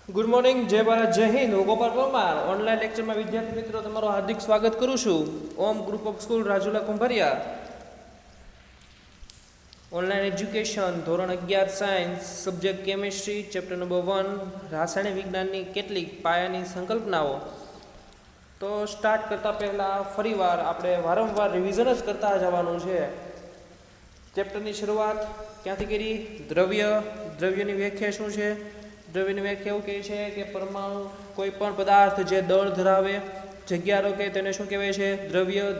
Good morning, જય ભારત, જય હિન્દ. હું ગોપાલ પરમાર ઓનલાઈન લેક્ચરમાં વિદ્યાર્થી મિત્રો તમારું હાર્દિક સ્વાગત કરું છું. Om group of school Rajula Kumbhariya. Online education ધોરણ 11 science subject chemistry chapter number 1 રાસાયણિક વિજ્ઞાનની કેટલીક પાયાની સંકલ્પનાઓ. તો સ્ટાર્ટ કરતાં પહેલાં ફરીવાર આપણે વારંવાર રિવિઝન જ કરતા જવાનું છે. ચેપ્ટરની શરૂઆત ક્યાંથી કરી? દ્રવ્યની વ્યાખ્યા શું છે? દ્રવ્યની વ્યાખ્યા એવું કહે છે કે પરમાણુ કોઈ પણ પદાર્થ જે દળ ધરાવે, જગ્યા રોકે તેને શું કહેવાય છે?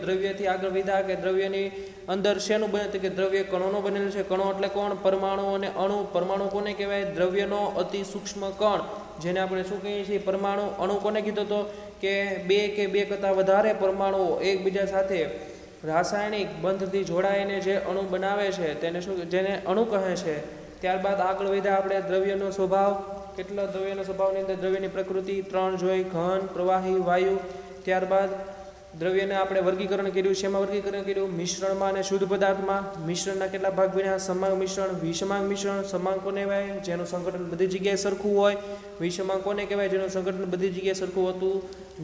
દ્રવ્યથી આગળ વધ્યા કે દ્રવ્યની અંદર શેનું બને તો કે દ્રવ્ય કણોનો બનેલું છે. કણો એટલે કોણ? પરમાણુ અને અણુ. પરમાણુ કોને કહેવાય? દ્રવ્યનો અતિ સૂક્ષ્મ કણ, જેને આપણે શું કહીએ છીએ? પરમાણુ. અણુ કોને કીધો તો કે બે કરતાં વધારે પરમાણુઓ એકબીજા સાથે રાસાયણિક બંધથી જોડાઈને જે અણુ બનાવે છે તેને જેને અણુ કહે છે. ત્યારબાદ આગળ વધ્યા આપણે દ્રવ્યનો સ્વભાવ. કેટલા દ્રવ્યના સ્વભાવની અંદર દ્રવ્યની પ્રકૃતિ 3 જોઈ: ઘન, પ્રવાહી, વાયુ. ત્યારબાદ દ્રવ્યને આપણે વર્ગીકરણ કર્યું. શેમાં વર્ગીકરણ કર્યું? મિશ્રણમાં અને શુદ્ધ પદાર્થમાં. મિશ્રણના કેટલા ભાગ બન્યા? સમાંગ મિશ્રણ, વિષમાંગ મિશ્રણ. સમાંગ કોને કહેવાય? જેનું સંગઠન બધી જગ્યાએ સરખું હોય. વિષમાંગ કોને કહેવાય? જેનું સંગઠન બધી જગ્યાએ સરખું હોતું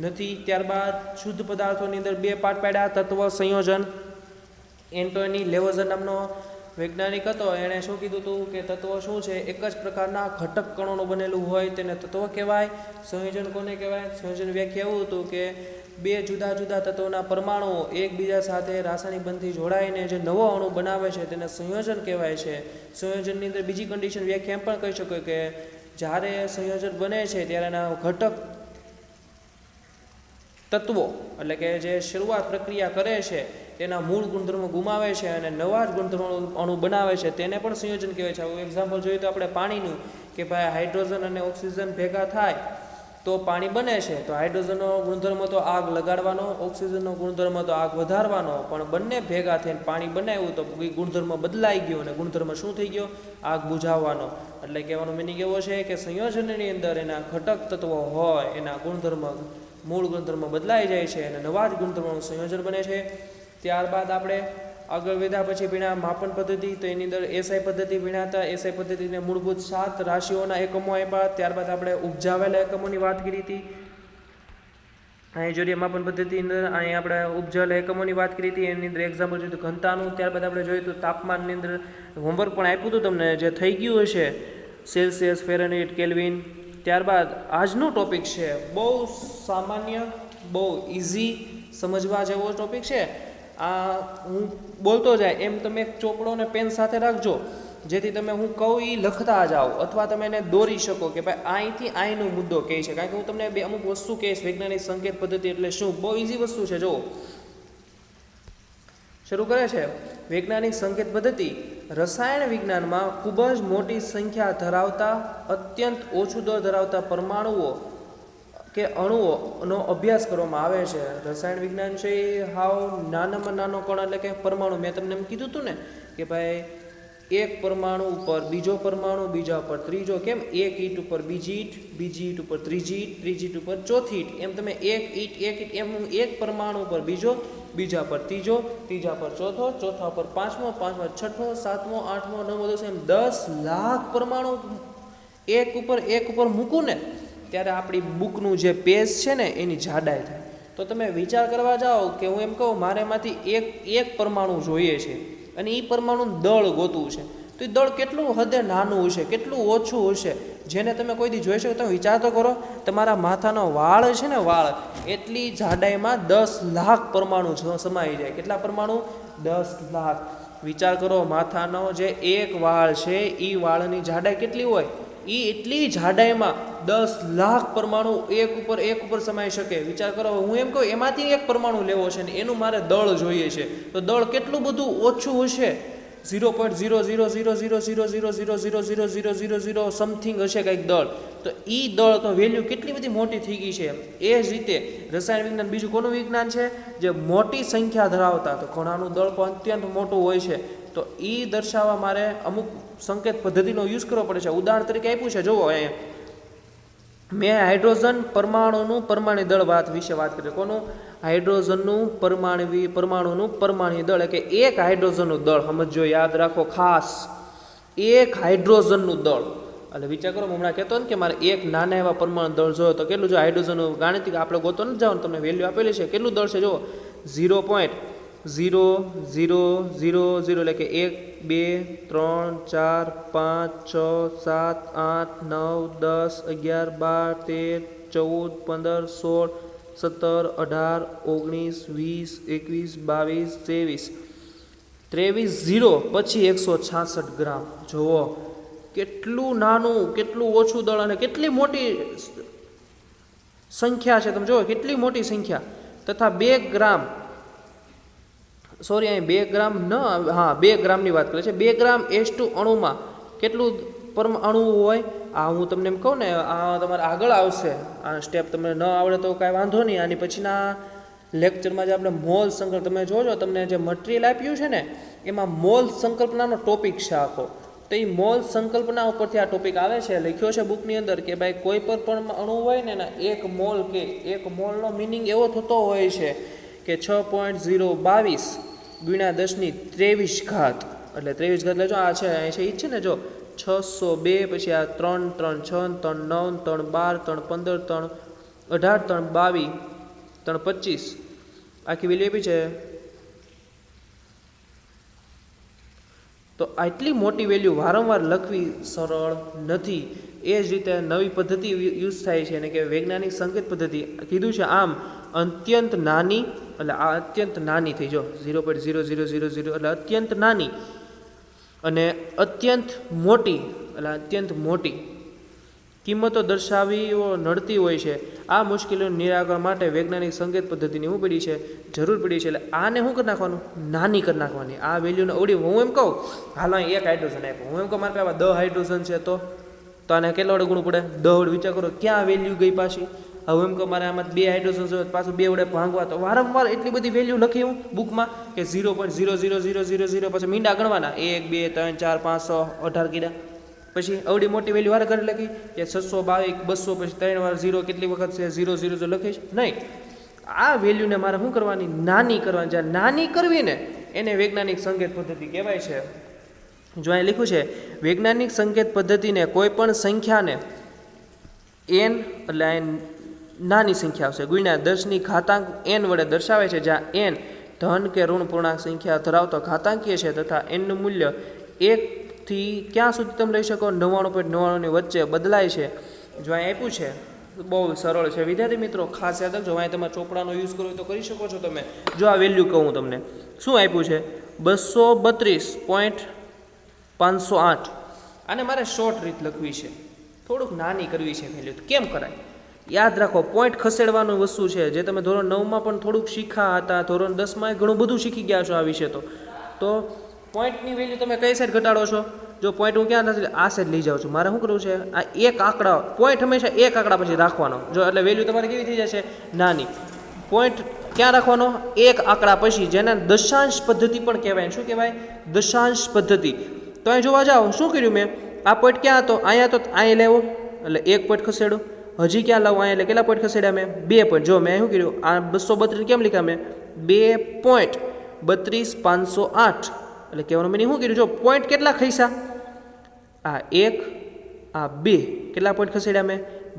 નથી. ત્યારબાદ શુદ્ધ પદાર્થોની અંદર 2 પાર્ટ પાડ્યા: તત્વ, સંયોજન. એન્ટોની લેવોઝર નામનો વૈજ્ઞાનિક હતો, એણે શું કીધું હતું કે તત્વ શું છે? એક જ પ્રકારના ઘટક કણોનું બનેલું હોય તેને તત્વ કહેવાય. સંયોજન કોને કહેવાય? સંયોજન વ્યાખ્યા એવું હતું કે 2 જુદા જુદા તત્વોના પરમાણુઓ એકબીજા સાથે રાસાયણિક બંધથી જોડાઈને જે નવો અણુ બનાવે છે તેને સંયોજન કહેવાય છે. સંયોજનની અંદર બીજી કન્ડિશન વ્યાખ્યા એમ પણ કહી શકો કે જ્યારે સંયોજન બને છે ત્યારે એના ઘટક તત્વો એટલે કે જે શરૂઆત પ્રક્રિયા કરે છે તેના મૂળ ગુણધર્મો ગુમાવે છે અને નવા જ ગુણધર્મો અણુ બનાવે છે તેને પણ સંયોજન કહેવાય છે. આવું એક્ઝામ્પલ જોઈએ તો આપણે પાણીનું કે ભાઈ હાઇડ્રોજન અને ઓક્સિજન ભેગા થાય તો પાણી બને છે. તો હાઇડ્રોજનનો ગુણધર્મ તો આગ લગાડવાનો, ઓક્સિજનનો ગુણધર્મ તો આગ વધારવાનો, પણ બંને ભેગા થઈને પાણી બનાવ્યું તો ગુણધર્મ બદલાઈ ગયો અને ગુણધર્મ શું થઈ ગયો? આગ બુઝાવવાનો. એટલે કહેવાનો મિનિંગ એવો છે કે સંયોજનની અંદર એના ઘટક તત્વો હોય એના ગુણધર્મ મૂળ ગુણધર્મ બદલાઈ જાય છે અને નવા જ ગુણધર્મોનું સંયોજન બને છે. ત્યારબાદ આપણે આગળ વધ્યા પછી ભણ્યા માપન પદ્ધતિ. તો એની અંદર એસઆઈ પદ્ધતિ ભણ્યા હતા. એસઆઈ પદ્ધતિને મૂળભૂત 7 રાશિઓના એકમો આપ્યા. ત્યારબાદ આપણે ઉપજાવેલા એકમોની વાત કરી હતી. અહીં જોઈએ માપન પદ્ધતિની અંદર અહીં આપણે ઉપજાવેલા એકમોની વાત કરી હતી. એની અંદર એક્ઝામ્પલ જોયું તો ઘનતાનું. ત્યારબાદ આપણે જોયું તો તાપમાનની અંદર હોમવર્ક પણ આપ્યું હતું તમને, જે થઈ ગયું હશે: સેલ્સિયસ, ફેરનહીટ, કેલ્વિન. ત્યારબાદ આજનો ટોપિક છે બહુ સામાન્ય, બહુ ઇઝી સમજવા જેવો ટોપિક છે. આ હું બોલતો જાય એમ તમે એક ચોપડો અને પેન સાથે રાખજો, જેથી તમે હું કહું એ લખતા જાઓ અથવા તમે એને દોરી શકો કે ભાઈ અહીંથી અહીંનો મુદ્દો કહે છે. કારણ કે હું તમને અમુક વસ્તુ કહીશ. વૈજ્ઞાનિક સંકેત પદ્ધતિ એટલે શું? બહુ ઇઝી વસ્તુ છે. જુઓ, શરૂ કરે છે. વૈજ્ઞાનિક સંકેત પદ્ધતિ રસાયણ વિજ્ઞાનમાં ખૂબ જ મોટી સંખ્યા ધરાવતા, અત્યંત ઓછું દળ ધરાવતા પરમાણુઓ કે અણુઓનો અભ્યાસ કરવામાં આવે છે. રસાયણ વિજ્ઞાન છે એ હાવ નાનામાં નાનો કણ એટલે કે પરમાણુ. મેં તમને એમ કીધું હતું ને કે ભાઈ એક પરમાણુ ઉપર બીજો પરમાણુ, બીજા ઉપર ત્રીજો. કેમ? એક ઈંટ ઉપર બીજી ઈંટ, બીજી ઈંટ ઉપર ત્રીજી ઈંટ, ત્રીજી ઈંટ ઉપર ચોથી ઈંટ. એમ તમે એક ઈંટ એમ એક પરમાણુ ઉપર બીજો, બીજા પર ત્રીજો, ત્રીજા પર ચોથો, ચોથા પર પાંચમો, પાંચમા છઠ્ઠો, સાતમો, આઠમો, નવમો, 10 એમ 10 લાખ પરમાણુ એક ઉપર મૂકું ને ત્યારે આપણી બુકનું જે પેજ છે ને એની જાડાઈ થાય. તો તમે વિચાર કરવા જાઓ કે હું એમ કહું મારે એમાંથી એક પરમાણુ જોઈએ છે અને એ પરમાણુનું દળ ગોતવું છે, તો એ દળ કેટલું હદે નાનું હશે, કેટલું ઓછું હશે, જેને તમે કોઈ દી જોઈ શકો. તમે વિચાર તો કરો, તમારા માથાનો વાળ છે ને, વાળ એટલી જાડાઈમાં 10 લાખ પરમાણુ સમાઈ જાય. કેટલા પરમાણુ? 10 લાખ. વિચાર કરો, માથાનો જે એક વાળ છે એ વાળની જાડાઈ કેટલી હોય? એ એટલી જાડાઈમાં 10 લાખ પરમાણુ એક ઉપર સમાઈ શકે. વિચાર કરો, હું એમ કહું એમાંથી એક પરમાણુ લેવો છે ને એનું મારે દળ જોઈએ છે, તો દળ કેટલું બધું ઓછું હશે? 0.0000000000000 સમથિંગ હશે કંઈક દળ. તો એ દળ તો વેલ્યુ કેટલી બધી મોટી થઈ ગઈ છે. એ જ રીતે રસાયણ વિજ્ઞાન બીજું કોનું વિજ્ઞાન છે? જે મોટી સંખ્યા ધરાવતા, તો ઘણાનું દળ પણ અત્યંત મોટું હોય છે. તો એ દર્શાવવા મારે અમુક સંકેત પદ્ધતિનો યુઝ કરવો પડે છે. ઉદાહરણ તરીકે આપ્યું છે, જુઓ અહીંયા મેં હાઇડ્રોજન પરમાણુનું પરમાણુ દળ વિશે વાત કરી. કોનું? હાઇડ્રોજનનું પરમાણુનું પરમાણુ દળ. એટલે કે એક હાઇડ્રોજનનું દળ સમજો, યાદ રાખો ખાસ. એક હાઇડ્રોજનનું દળ એટલે વિચાર કરો, હમણાં કહેતો ને કે મારે એક નાના એવા પરમાણુ દળ જોયો તો કેટલું જો હાઇડ્રોજનનું ગાણિતિક આપણે ગોતો નથી જવાનું, તમને વેલ્યુ આપેલી છે, કેટલું દળ છે જો 0.0000, એટલે કે 1 2 3 4 5 6 7 8 9 10 11 12 13 14 15 16 17 18 19 20 21 22 23 0 પછી 166 ગ્રામ. જુઓ કેટલું નાનું, કેટલું ઓછું દળ અને કેટલી મોટી સંખ્યા છે. તમે જુઓ કેટલી મોટી સંખ્યા. તથા 2 ગ્રામ, સોરી અહીં 2 ગ્રામ ન, હા 2 ગ્રામની વાત કરે છે. 2 ગ્રામ H2 અણુમાં કેટલું પરમાણુ હોય, આ હું તમને એમ કહું ને, આ તમારે આગળ આવશે. આ સ્ટેપ તમને ન આવડે તો કાંઈ વાંધો નહીં. આની પછીના લેક્ચરમાં જે આપણે મોલ સંકલ્પ, તમે જોજો તમને જે મટીરિયલ આપ્યું છે ને એમાં મોલ સંકલ્પનાનો ટોપિક છે આખો. તો એ મોલ સંકલ્પના ઉપરથી આ ટોપિક આવે છે, લખ્યો છે બુકની અંદર કે ભાઈ કોઈ પણ અણુ હોય ને એના 1 મોલ, કે 1 મોલનો મિનિંગ એવો થતો હોય છે કે 6.022 ગુણ્યા 10⁻23 ઘાત. એટલે 23 ઘાત લેજો, આ છે અહીં છે, એ છે ને જો 602, પછી આ 3 3 6 3 9 3 12 3 15 3 18 3 22 3 25 આખી વેલ્યુ આપી છે. તો આટલી મોટી વેલ્યુ વારંવાર લખવી સરળ નથી. એ જ રીતે નવી પદ્ધતિ યુઝ થાય છે, એને કે વૈજ્ઞાનિક સંકેત પદ્ધતિ કીધું છે. આમ અત્યંત નાની, એટલે આ અત્યંત નાની થઈ, જો 0.0000 એટલે અત્યંત નાની, અને અત્યંત મોટી એટલે અત્યંત મોટી કિંમતો દર્શાવી નડતી હોય છે. આ મુશ્કેલીઓનું નિરાકરણ માટે વૈજ્ઞાનિક સંકેત પદ્ધતિની શું પડી છે, જરૂર પડી છે. એટલે આને શું કરી નાખવાનું, નાની કરી નાખવાની. આ વેલ્યુને અવડી, હું એમ કહું હાલો અહીં 1 હાઇડ્રોજન આપ્યું, હું એમ કહું મારે પાસે 10 હાઇડ્રોજન છે, તો આને કેટલા વડે ગુણવું પડે, 10 વડે. વિચાર કરો ક્યાં વેલ્યુ ગઈ પાછી. હવે એમ કહું મારે આમાં 2 હાઇડ્રોજન છે, પાછું 2 વડે ભાંગવા, તો વારંવાર એટલી બધી વેલ્યુ લખી હું બુકમાં કે 0.00000, પછી મીંડા ગણવાના 1 2 3 4 5 6 18 કીધા. પછી અવડી મોટી વેલ્યુ વાર કરી લખી કે 622 200, પછી 3 વાર 0, કેટલી વખત છે 0 0 લખીશ નહીં. આ વેલ્યુને મારે શું કરવાની, નાની કરવાની. જ્યારે નાની કરવી ને એને વૈજ્ઞાનિક સંકેત પદ્ધતિ કહેવાય છે. જો અહીં લખ્યું છે વૈજ્ઞાનિક સંકેત પદ્ધતિને કોઈ પણ સંખ્યાને n, એટલે અહીં નાની સંખ્યા આવશે, ગુણ્યા 10 ઘાતાંક n વડે દર્શાવે છે, જ્યાં n ધન કે ઋણ પૂર્ણાંક સંખ્યા ધરાવતો ઘાતાંકીય છે, તથા n નું મૂલ્ય 1 થી ક્યાં સુધી તમે લઈ શકો, 99.99 ની વચ્ચે બદલાય છે. જો અહીં આપ્યું છે બહુ સરળ છે વિદ્યાર્થી મિત્રો, ખાસ યાદ રાખજો. અહીં તમે ચોપડાનો યુઝ કરો તો કરી શકો છો તમે. જો આ વેલ્યુ કહું તમને શું આપ્યું છે, 232.508. આને મારે શોર્ટ રીત લખવી છે, થોડુંક નાની કરવી છે વેલ્યુ. તો કેમ કરાય, યાદ રાખો પોઈન્ટ ખસેડવાનું વસ્તુ છે, જે તમે ધોરણ 9માં પણ થોડુંક શીખા હતા, ધોરણ 10માં ઘણું બધું શીખી ગયા છો આ વિશે. તો પોઈન્ટની વેલ્યુ તમે કઈ સાઈડ ઘટાડો છો, જો પોઈન્ટ હું ક્યાં નથી આ સાઈડ લઈ જાઉં છું. મારે શું કરવું છે, આ એક આંકડા, પોઈન્ટ હંમેશા એક આંકડા પછી રાખવાનો. જો એટલે વેલ્યુ તમારે કેવી થઈ જશે, નાની. પોઈન્ટ ક્યાં રાખવાનો, એક આંકડા પછી, જેને દશાંશ પદ્ધતિ પણ કહેવાય. શું કહેવાય, દશાંશ પદ્ધતિ. તો અહીં જોવા જાઓ શું કર્યું મેં, આ પોઈન્ટ ક્યાં હતો, અહીંયા તો અહીં લેવો, એટલે 1 પોઈન્ટ ખસેડો. હજી ક્યાં લાવું, અહીંયા એટલે કેટલા પોઈન્ટ ખસેડ્યા મેં, 2 પોઈન્ટ. જો મેં શું કર્યું, આ 232 કેમ લખ્યા મેં, 2.32508. એટલે કહેવાનું મેં શું કર્યું, જો પોઈન્ટ કેટલા ખસ્યા, આ 1 આ 2, કેટલા પોઈન્ટ ખસેડ્યા મેં,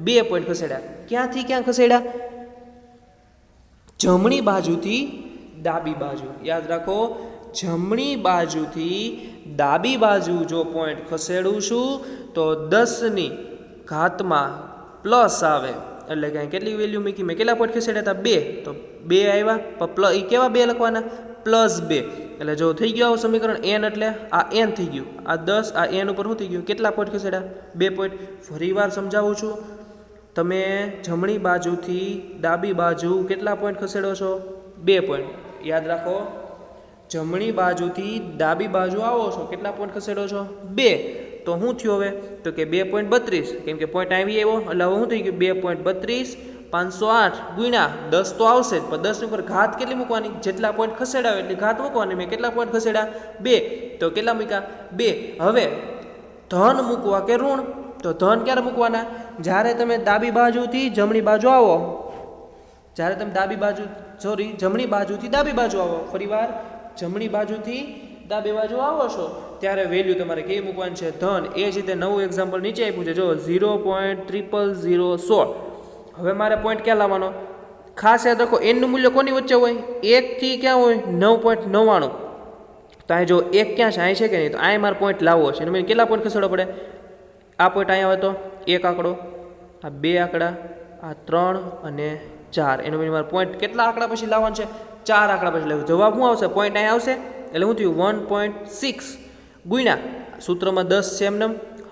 2 પોઈન્ટ ખસેડ્યા. ક્યાંથી ક્યાં ખસેડ્યા, જમણી બાજુથી ડાબી બાજુ. યાદ રાખો, જમણી બાજુથી ડાબી બાજુ જો પોઈન્ટ ખસેડું છું તો 10 ઘાતમાં પ્લસ આવે. એટલે કે કેટલી વેલ્યુ મૂકી મેં, કેટલા પોઈન્ટ ખસેડ્યા હતા, 2, તો 2 આવ્યા, પ્લસ એ કેવા 2 લખવાના, +2. એટલે જો થઈ ગયું આવું સમીકરણ, n એટલે આ n થઈ ગયું, આ 10, આ n ઉપર શું થઈ ગયું, કેટલા પોઈન્ટ ખસેડ્યા, 2 પોઈન્ટ. ફરીવાર સમજાવું છું, તમે જમણી બાજુથી ડાબી બાજુ કેટલા પોઈન્ટ ખસેડો છો, 2 પોઈન્ટ. યાદ રાખો, જમણી બાજુથી ડાબી બાજુ આવો છો, કેટલા પોઈન્ટ ખસેડો છો, 2. તો શું થયું હવે, તો કે 2.32, કેમ કે પોઈન્ટ આવી આવ્યો, એટલે હવે શું થઈ ગયું, 2.32.508 ગુણ્યા 10 તો આવશે જ, પણ 10 ઉપર ઘાત કેટલી મૂકવાની, જેટલા પોઈન્ટ ખસેડાવે એટલી ઘાત મૂકવાની. મેં કેટલા પોઈન્ટ ખસેડ્યા, 2, તો કેટલા મૂક્યા, 2. હવે ધન મૂકવા કે ઋણ, તો ધન ક્યારે મૂકવાના, જ્યારે તમે ડાબી બાજુથી જમણી બાજુ આવો, જ્યારે તમે જમણી બાજુથી ડાબી બાજુ આવો, ફરીવાર જમણી બાજુથી ડાબી બાજુ આવો છો, ત્યારે વેલ્યુ તમારે કેવી મૂકવાની છે? ધન. એ જ રીતે નવું એક્ઝામ્પલ નીચે આપ્યું છે, જો 0.00016. હવે મારે પોઈન્ટ ક્યાં લાવવાનો? ખાસ યાદ રાખો, એનનું મૂલ્ય કોની વચ્ચે હોય? 1 થી ક્યાં હોય? 9.99. તો અહીં જો 1 ક્યાં છે? અહીં છે કે નહીં? તો અહીં મારે પોઈન્ટ લાવવો છે. એનું કેટલા પોઈન્ટ ખસેડવો પડે? આ પોઈન્ટ અહીંયા આવે તો 1 આંકડો, આ 2 આંકડા, આ 3 અને 4. એનો મારે પોઈન્ટ કેટલા આંકડા પછી લાવવાનું છે? 4 આંકડા પછી લાવવું. જવાબ શું આવશે? પોઈન્ટ અહીંયા આવશે એટલે શું થયું? 1.6 ગુણ્યા સૂત્રમાં 10 છે એમને.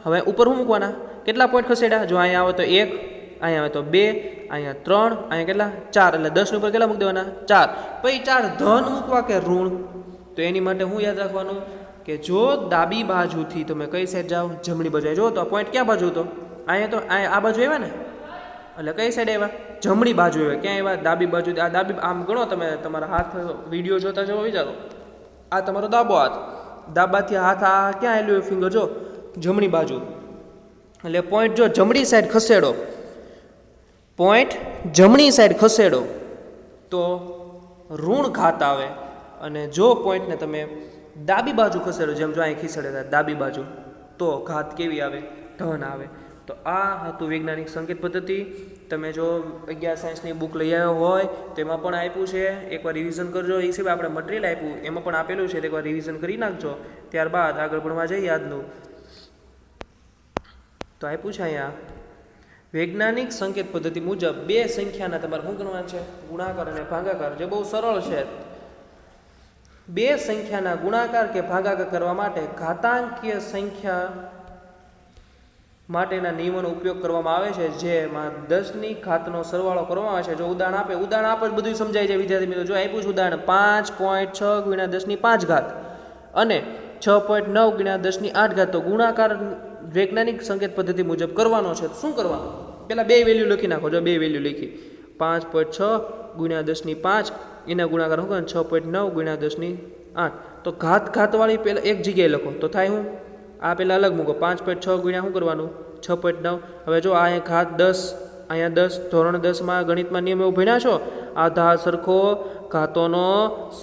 હવે ઉપર શું મૂકવાના? કેટલા પોઈન્ટ ખસેડ્યા? જો અહીંયા આવે તો 1, અહીંયા આવે તો 2, અહીંયા 3, અહીંયા કેટલા? 4. એટલે 10 ઉપર કેટલા મૂકી દેવાના? 4. પછી 4 ધન મૂકવા કે ઋણ? તો એની માટે હું યાદ રાખવાનું કે જો ડાબી બાજુથી તમે કઈ સાઈડ જાઓ? જમણી બાજુ. જો તો પોઈન્ટ ક્યાં બાજુ હતો? અહીંયા તો આ બાજુ આવ્યા ને, એટલે કઈ સાઈડ આવ્યા? જમણી બાજુ આવ્યા. ક્યાં આવ્યા? ડાબી બાજુ. આ ડાબી, આમ ગણો તમે, તમારા હાથ વિડીયો જોતા જવો વિચારો. આ તમારો ડાબો હાથ, ડાબાથી હાથ આ ક્યાં આવેલું? ફિંગર જો જમણી બાજુ. એટલે પોઈન્ટ જો જમણી સાઈડ ખસેડો, પોઈન્ટ જમણી સાઈડ ખસેડો તો ઋણ ઘાત આવે. અને જો પોઈન્ટને તમે ડાબી બાજુ ખસેડો, જેમ જો અહીં ખસેડે ડાબી બાજુ, તો ઘાત કેવી આવે? ધન આવે. તો આ હતું વૈજ્ઞાનિક સંકેત પદ્ધતિ. તમે જો 11 સાયન્સની બુક લઈ આવ્યો હોય તો એમાં પણ આપ્યું છે, એકવાર રિવિઝન કરજો. એ સિવાય આપણે મટીરિયલ આપ્યું એમાં પણ આપેલું છે, એકવાર રિવિઝન કરી નાખજો. ત્યારબાદ આગળ ભણવા જઈએ આજનું. તો આપ્યું છે અહીંયા વૈજ્ઞાનિક સંકેત પદ્ધતિ મુજબ બે સંખ્યાના તમારે શું કરવાના છે? ગુણાકાર અને ભાગાકાર. જે બહુ સરળ છે. બે સંખ્યાના ગુણાકાર કે ભાગાકાર કરવા માટે ઘાતાંકીય સંખ્યા માટેના નિયમોનો ઉપયોગ કરવામાં આવે છે, જેમાં 10ની ઘાતનો સરવાળો કરવામાં આવે છે. જો ઉદાહરણ આપે જ બધું સમજાય છે વિદ્યાર્થી મિત્રો. જો આપ્યું છે ઉદાહરણ 5.6 ગુણ્યા 10ની 5 ઘાત અને 6.9 ગુણ્યા 10ની 8 ઘાત. તો ગુણાકાર વૈજ્ઞાનિક સંકેત પદ્ધતિ મુજબ કરવાનો છે. શું કરવાનું? પહેલાં બે વેલ્યુ લખી નાખો. જો બે વેલ્યુ લખી, 5.6 ગુણ્યા 10ની 5, એના ગુણાકાર શું કરે? 6.9 ગુણ્યા 10ની 8. તો ઘાતવાળી પહેલાં એક જગ્યાએ લખો તો થાય હું? આ પહેલાં અલગ મૂકો. 5.6 ગુણ્યા શું કરવાનું? 6.9. હવે જો અહીંયા ઘાત 10, અહીંયા 10. ધોરણ 10માં ગણિતમાં નિયમ એવું ભણ્યા છો, આધાર સરખો ઘાતોનો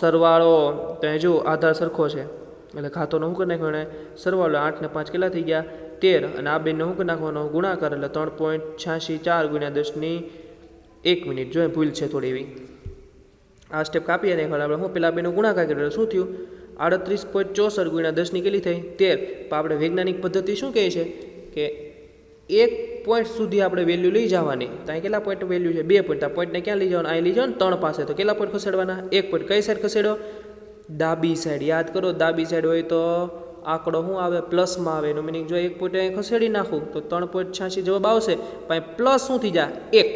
સરવાળો. તો અહીં જો આધાર સરખો છે એટલે ઘાતોનો શું કરી નાખવાનો? સરવાળો. 8 ને 5 કેટલા થઈ ગયા? 13. અને આ બેનનો શું કરી નાખવાનો? ગુણાકાર. એટલે 3.864 ગુણ્યા 10ની 1 મિનિટ. જો ભૂલ છે થોડી એવી. આ સ્ટેપ કાપીએ ને આપણે હું પેલા બેનો ગુણાકાર કર્યો શું થયું? 38.64 ગુણ્યા 10ની કેટલી થઈ? 13. પણ આપણે વૈજ્ઞાનિક પદ્ધતિ શું કહે છે કે 1 પોઈન્ટ સુધી આપણે વેલ્યુ લઈ જવાની. તો અહીં કેટલા પોઈન્ટ વેલ્યુ છે? 2 પોઈન્ટ. આ પોઈન્ટને ક્યાં લઈ જવાનું? અહીં લઈ જવાનું 3 પાસે. તો કેટલા પોઈન્ટ ખસેડવાના? 1 પોઈન્ટ. કઈ સાઈડ ખસેડો? ડાબી સાઈડ. યાદ કરો, ડાબી સાઈડ હોય તો આંકડો શું આવે? પ્લસમાં આવે. એનું મિનિંગ જો 1 પોઈન્ટ અહીં ખસેડી નાખું તો 3.86 જવાબ આવશે. પણ પ્લસ શું થઈ જાય? 1.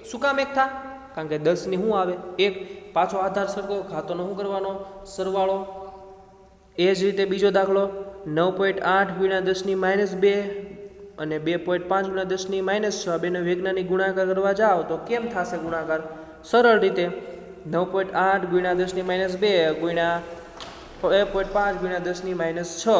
શું કામ 1 થા? કારણ કે 10ની શું આવે? 1. પાછો આધાર સરખો ઘાતોનો શું કરવાનો? સરવાળો. એ જ રીતે બીજો દાખલો 9.8 ગુણ્યા 10ની -2 અને 2.5 ગુણ્યા 10ની -6. બેનો વૈજ્ઞાનિક ગુણાકાર કરવા જાઓ તો કેમ થશે ગુણાકાર? સરળ રીતે 9.8 ગુણ્યા 10ની -2 ગુણ્યા 2.5 ગુણ્યા 10ની -6.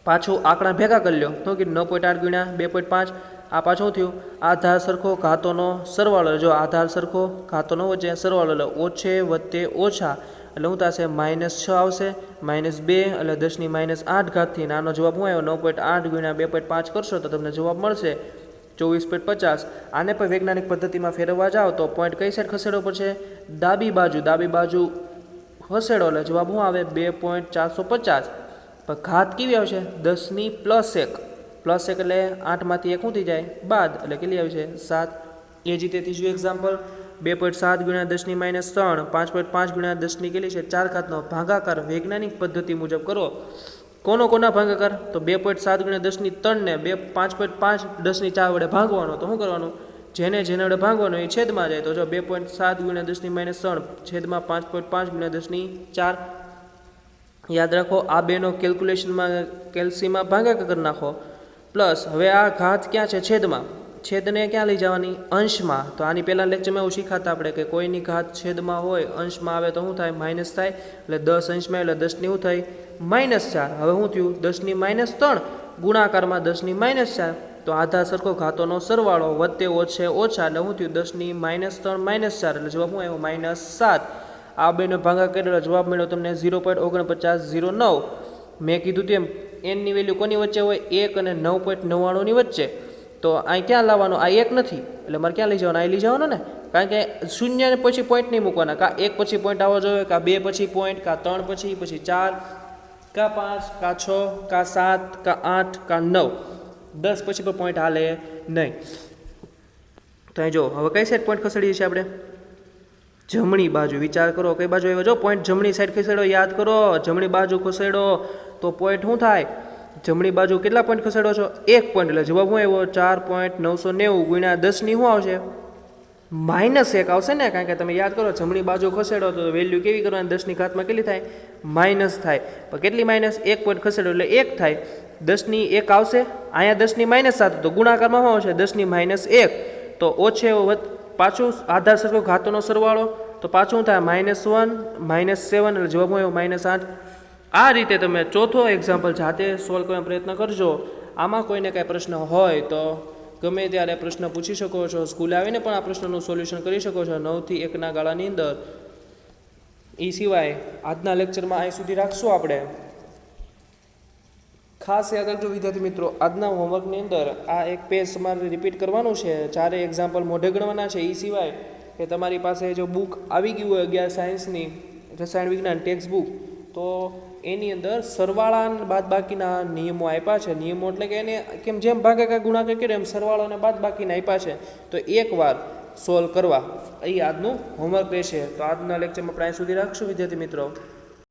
પાછું આંકડા ભેગા કરી લો તો કે 9.8 ગુણ્યા 2.5. આ પાછું થયું આધાર સરખો ઘાતોનો સરવાળો. જો આધાર સરખો ઘાતોનો વચ્ચે સરવાળો એટલે ઓછે વત્તે ઓછા એટલે શું થશે? -6 આવશે. -2 એટલે 10ની -8 ઘાતથી. આનો જવાબ શું આવ્યો? 9.8 ગુણ્યા 2.5 કરશો તો તમને જવાબ મળશે 24.50. આને પણ વૈજ્ઞાનિક પદ્ધતિમાં ફેરવવા જાઓ તો પોઈન્ટ કઈ સાઈડ ખસેડવો પડશે? ડાબી બાજુ. ડાબી બાજુ ખસેડો એટલે જવાબ શું આવે? 2.450. પણ ઘાત કેવી આવશે? 10ની +1. +1 એટલે 8માંથી 1 શું થઈ જાય? બાદ. એટલે કેટલી આવશે? 7. એ જ રીતે ત્રીજું એક્ઝામ્પલ 2.7 ગુણ્યા 10ની -3, 5.5 ગુણ્યા 10ની કેટલી છે? 4 ઘાતનો ભાગાકાર વૈજ્ઞાનિક પદ્ધતિ મુજબ કરો. કોના ભાગાકાર? તો 2.7 ગુણ્યા 10ની 3 ને 5.5 10ની 4 વડે ભાગવાનો. તો શું કરવાનું? જેને વડે ભાગવાનો એ છેદમાં જાય. તો જો 2.7 ગુણ્યા 10ની -3 છેદમાં 5.5 ગુણ્યા 10ની 4. યાદ રાખો આ બેનો કેલ્સીમાં ભાગાકાર કરી નાખો. પ્લસ હવે આ ઘાત ક્યાં છે? છેદમાં. છેદને ક્યાં લઈ જવાની? અંશમાં. તો આની પહેલાં લેક્ચરમાં એવું શીખાતા આપણે કે કોઈની ઘાત છેદમાં હોય અંશમાં આવે તો શું થાય? માઇનસ થાય. એટલે 10 અંશમાં એટલે 10ની શું થાય? -4. હવે શું થયું? 10ની -3 ગુણાકારમાં 10ની -4. તો આધાર સરખો ઘાતોનો સરવાળો વત્તે ઓછે ઓછા એટલે શું થયું? 10ની -3 -4 એટલે જવાબ શું આવ્યો? -7. આ બેનો ભાગાકાર કરેલો જવાબ મળ્યો તમને 0.4909. મેં કીધું તેમ એનની વેલ્યુ કોની વચ્ચે હોય 1 અને 9.99ની વચ્ચે. તો અહીં ક્યાં લાવવાનું? આ 1 નથી એટલે મારે ક્યાં લઈ જવાનું? અહીં લઈ જવાનું ને, કારણ કે શૂન્ય ને પછી પોઈન્ટ નહીં મૂકવાના. કાં 1 પછી પોઈન્ટ આવવો જોઈએ, કાં 2 પછી પોઈન્ટ, કાં 3 પછી 4, કાં 5, કાં 6, કાં 7, કાં 8, કાં 9. 10 પછી પણ પોઈન્ટ હાલે નહીં. તો અહીં જો હવે કઈ સાઈડ પોઈન્ટ ખસેડીએ છીએ આપણે? જમણી બાજુ. વિચાર કરો કઈ બાજુ આવ્યો? જો પોઈન્ટ જમણી સાઈડ ખસેડો, યાદ કરો. જમણી બાજુ ખસેડો તો પોઈન્ટ શું થાય? જમણી બાજુ કેટલા પોઈન્ટ ખસેડો છો? 1 પોઈન્ટ. એટલે જવાબ શું આવ્યો? 4.990 ગુણ્યા 10ની શું આવશે? -1 આવશે ને, કારણ કે તમે યાદ કરો જમણી બાજુ ખસેડો તો વેલ્યુ કેવી કરવાની? 10ની ઘાતમાં કેટલી થાય? માઇનસ થાય. પણ કેટલી માઇનસ? 1 પોઈન્ટ ખસેડો એટલે 1 થાય. 10ની 1 આવશે, અહીંયા 10ની -7, તો ગુણાકારમાં શું આવશે? 10ની -1. તો ઓછે પાછું આધાર સરખો ઘાતોનો સરવાળો, તો પાછું થાય -1 -7, એટલે જવાબ શું આવ્યો? -8. આ રીતે તમે ચોથો એક્ઝામ્પલ જાતે સોલ્વ કરવાનો પ્રયત્ન કરજો. આમાં કોઈને કાંઈ પ્રશ્ન હોય તો ગમે ત્યારે પ્રશ્ન પૂછી શકો છો. સ્કૂલે આવીને પણ આ પ્રશ્નનું સોલ્યુશન કરી શકો છો 9 થી 1ના ગાળાની અંદર. એ સિવાય આજના લેક્ચરમાં અહીં સુધી રાખશું આપણે. ખાસ યાદ રાખજો વિદ્યાર્થી મિત્રો, આજના હોમવર્કની અંદર આ એક પેજ તમારે રિપીટ કરવાનું છે. 4 એક્ઝામ્પલ મોઢે ગણવાના છે. એ સિવાય કે તમારી પાસે જો બુક આવી ગઈ હોય 11 સાયન્સની રસાયણ વિજ્ઞાન ટેક્સ્ટ બુક, તો એની અંદર સરવાળા બાદબાકીના નિયમો આપ્યા છે. નિયમો એટલે કે એને કેમ જેમ ભાગાકાર ગુણાકાર કર્યો એમ સરવાળો અને બાદબાકીના આપ્યા છે. તો એકવાર સોલ્વ કરવા એ આજનું હોમવર્ક રહેશે. તો આજના લેક્ચરમાં આપણે અહીં સુધી રાખશું વિદ્યાર્થી મિત્રો.